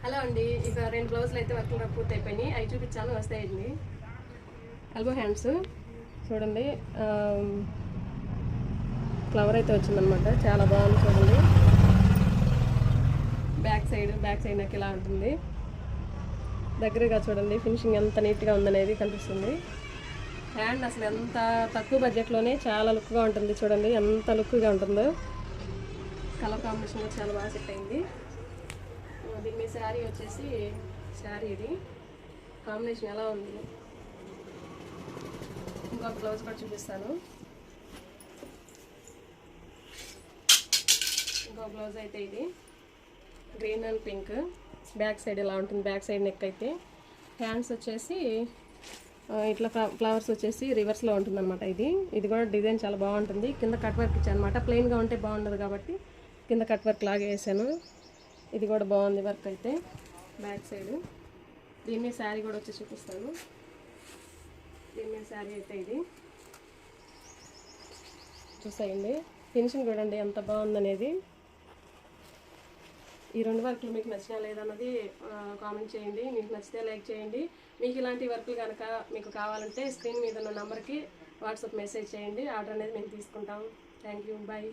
Hello అండి, ఇక 2 బ్లౌజులు అయితే వర్క్ పూర్తి అయిపోయినాయి. అవి చూపించాను, వస్తాయండి. ఎల్బో హ్యాండ్స్ చూడండి, ఫ్లవర్ అయితే వచ్చిందనమాట. చాలా బాగుంది చూడండి. బ్యాక్ సైడ్ నాకు ఇలా ఉంటుంది. దగ్గరగా చూడండి ఫినిషింగ్ ఎంత నీట్గా ఉందనేది కనిపిస్తుంది. హ్యాండ్ అసలు ఎంత తక్కువ బడ్జెట్లోనే చాలా లుక్గా ఉంటుంది. చూడండి ఎంత లుక్గా ఉంటుందో. కలర్ కాంబినేషన్ కూడా చాలా బాగా సెట్ అయింది. దీని మీ శారీ వచ్చేసి ఇది కాంబినేషన్ ఎలా ఉంది. ఇంకొక బ్లౌజ్ కూడా చూపిస్తాను. ఇంకొక బ్లౌజ్ అయితే ఇది green and pink. Back side ఇలా ఉంటుంది. బ్యాక్ సైడ్ నెక్ అయితే హ్యాండ్స్ వచ్చేసి ఇట్లా ఫ్లవర్స్ వచ్చేసి రివర్స్లో ఉంటుందన్నమాట. ఇది కూడా డిజైన్ చాలా బాగుంటుంది. కింద కట్ వర్క్ ఇచ్చాను అనమాట. ప్లెయిన్గా ఉంటే బాగుండదు కాబట్టి కింద కట్ వర్క్ లాగా వేసాను. ఇది కూడా బాగుంది వర్క్ అయితే. బ్యాక్ సైడ్ దీని మీద శారీ కూడా వచ్చి చూపిస్తాను. దీని మీద శారీ అయితే ఇది చూసేయండి. ఫినిషింగ్ చూడండి ఎంత బాగుందనేది. ఈ 2 వర్క్లు మీకు నచ్చినా లేదన్నది కామెంట్ చేయండి. మీకు నచ్చితే లైక్ చేయండి. మీకు ఇలాంటి వర్క్లు కనుక మీకు కావాలంటే స్క్రీన్ మీద ఉన్న నెంబర్కి వాట్సాప్ మెసేజ్ చేయండి. ఆర్డర్ అనేది మేము తీసుకుంటాం. Thank you, bye.